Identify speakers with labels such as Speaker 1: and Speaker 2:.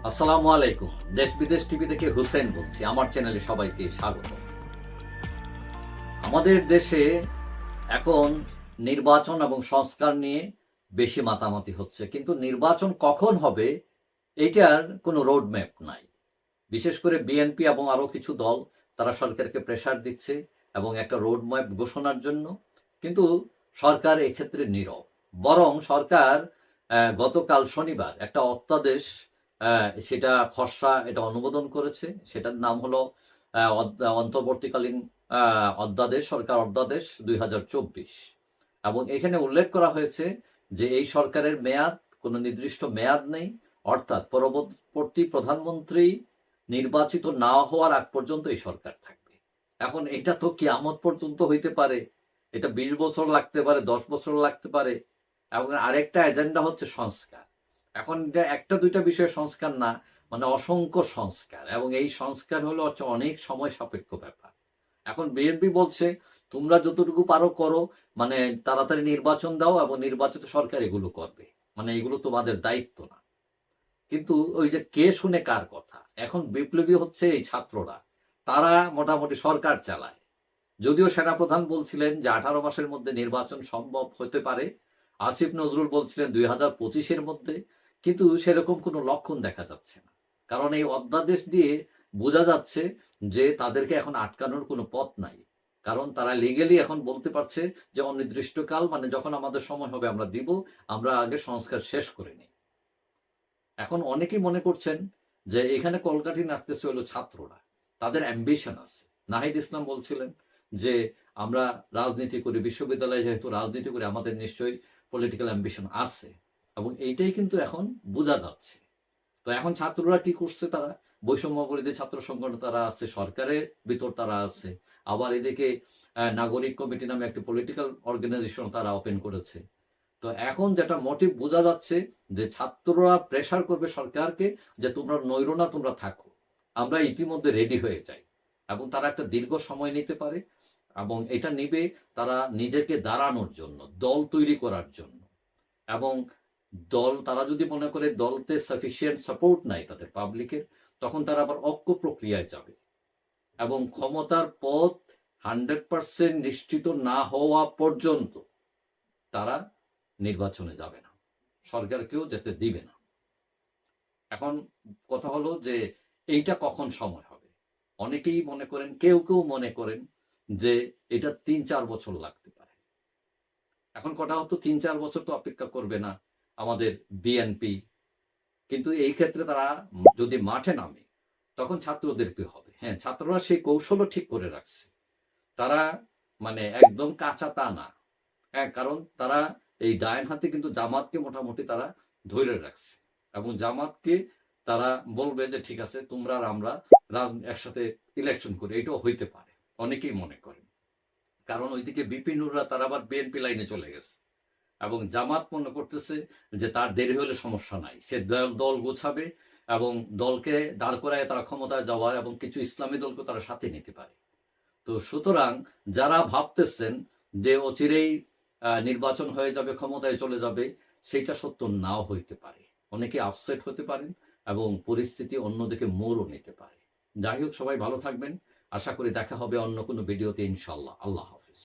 Speaker 1: আসসালামু আলাইকুম। দেশ বিদেশ টিভি থেকে হুসেন বলছি। আমার চ্যানেলে সবাইকে স্বাগত। আমাদের দেশে এখন নির্বাচন এবং সংস্কার নিয়ে বেশি মাতামাতি হচ্ছে, কিন্তু নির্বাচন কখন হবে এইটার কোনো রোড ম্যাপ নাই। বিশেষ করে বিএনপি এবং আরো কিছু দল তারা সরকারকে প্রেসার দিচ্ছে এবং একটা রোড ম্যাপ ঘোষণার জন্য, কিন্তু সরকার এক্ষেত্রে নীরব। বরং সরকার গতকাল শনিবার একটা অধ্যাদেশ, সেটা খসড়া এটা অনুমোদন করেছে। সেটার নাম হলো অন্তর্বর্তীকালীন অধ্যাদেশ, সরকার অধ্যাদেশ 2024। এবং এখানে উল্লেখ করা হয়েছে যে এই সরকারের মেয়াদ কোনো নির্দিষ্ট মেয়াদ নেই, অর্থাৎ পরবর্তী প্রধানমন্ত্রী নির্বাচিত না হওয়ার আগ পর্যন্ত এই সরকার থাকবে। এখন এটা তো কিয়ামত পর্যন্ত হইতে পারে, এটা 20 বছর লাগতে পারে, 10 বছর লাগতে পারে। এবং আরেকটা এজেন্ডা হচ্ছে সংস্কার। এখন এটা একটা দুইটা বিষয় সংস্কার না, মানে অসংখ্য সংস্কার, এবং এই সংস্কার হলো হচ্ছে অনেক সময় সাপেক্ষ ব্যাপার। এখন বিএনপি বলছে তোমরা যতটুকু পারো করো, মানে তাড়াতাড়ি নির্বাচন দাও এবং নির্বাচিত সরকার এগুলো করবে, মানে এগুলো তোমাদের দায়িত্ব না। কিন্তু ওই যে কে শুনে কার কথা, এখন বিপ্লবী হচ্ছে এই ছাত্ররা, তারা মোটামুটি সরকার চালায়। যদিও সেনাপ্রধান বলছিলেন যে 18 মাসের মধ্যে নির্বাচন সম্ভব হতে পারে, আসিফ নজরুল বলছিলেন 2025-এর মধ্যে, কিন্তু সেরকম কোনো লক্ষণ দেখা যাচ্ছে না। কারণ এই অধ্যাদেশ দিয়ে বোঝা যাচ্ছে যে তাদেরকে এখন আটকানোর কোনো পথ নাই। কারণ তারা লিগেলি এখন বলতে পারছে যে অনির্দিষ্টকাল, মানে যখন আমাদের সময় হবে আমরা দিব, আমরা আগে সংস্কার শেষ করে নিই। এখন অনেকেই মনে করছেন যে এখানে কলকাঠি নাচতেছে হলো ছাত্ররা, তাদের অ্যাম্বিশন আছে। নাহিদ ইসলাম বলছিলেন যে আমরা রাজনীতি করি, বিশ্ববিদ্যালয়ে যেহেতু রাজনীতি করি, আমাদের নিশ্চয়ই পলিটিক্যাল অ্যাম্বিশন আছে, এবং এইটাই কিন্তু এখন বোঝা যাচ্ছে। তো এখন ছাত্ররা কি করছে, তারা বৈষম্য বিরোধী ছাত্র সংগঠন তারা আছে, সরকারের ভিতর তারা আছে, আবার এদিকে নাগরিক কমিটি নামে একটি পলিটিক্যাল অর্গানাইজেশন তারা ওপেন করেছে। তো এখন যেটা মোটিভ বোঝা যাচ্ছে যে ছাত্ররা প্রেসার করবে সরকারকে যে তোমরা নইরো না, তোমরা থাকো, আমরা ইতিমধ্যে রেডি হয়ে যাই। এবং তারা একটা দীর্ঘ সময় নিতে পারে, এবং এটা নিবে তারা নিজেকে দাঁড়ানোর জন্য, দল তৈরি করার জন্য। এবং দল তারা যদি মনে করে দলতে সাফিসিয়েন্ট সাপোর্ট নাই তাদের পাবলিকের, তখন তারা আবার ঐক্য প্রক্রিয়ায় যাবে। এবং ক্ষমতার পথ 100% নিশ্চিত না হওয়া পর্যন্ত তারা নির্বাচনে যাবে না, সরকারকেও যেতে দিবে না। এখন কথা হলো যে এইটা কখন সময় হবে। অনেকেই মনে করেন, কেউ কেউ মনে করেন যে এটা 3-4 বছর লাগতে পারে। এখন কথা হতো 3-4 বছর তো অপেক্ষা করবে না আমাদের বিএনপি, কিন্তু এই ক্ষেত্রে তারা যদি মাঠে নামে তখন ছাত্রদের কি হবে। হ্যাঁ, ছাত্ররা সেই কৌশলও ঠিক করে রাখছে, তারা মানে একদম কাঁচা তা না। হ্যাঁ, কারণ তারা এই ডাইন হাতে কিন্তু জামাতকে মোটামুটি তারা ধরে রাখছে, এবং জামাতকে তারা বলবে যে ঠিক আছে তোমরা আর আমরা একসাথে ইলেকশন করি, এটাও হইতে পারে অনেকেই মনে করেন। কারণ ওইদিকে বিপিনুররা তারা আবার বিএনপি লাইনে চলে গেছে, এবং জামাত মনে করতেছে যে তার দেরি হলে সমস্যা নাই, সে দল গোছাবে এবং দলকে দাঁড় করায় তারা ক্ষমতায় যাওয়ার, এবং কিছু ইসলামী দলকে তারা সাথে নিতে পারে। তো সুতরাং যারা ভাবতেছেন যে অচিরেই নির্বাচন হয়ে যাবে, ক্ষমতায় চলে যাবে, সেটা সত্য নাও হইতে পারে। অনেকে আপসেট হতে পারেন এবং পরিস্থিতি অন্যদিকে মোড়ও নিতে পারে। যাই হোক, সবাই ভালো থাকবেন। আশা করি দেখা হবে অন্য কোনো ভিডিওতে, ইনশাল্লাহ। আল্লাহ হাফিজ।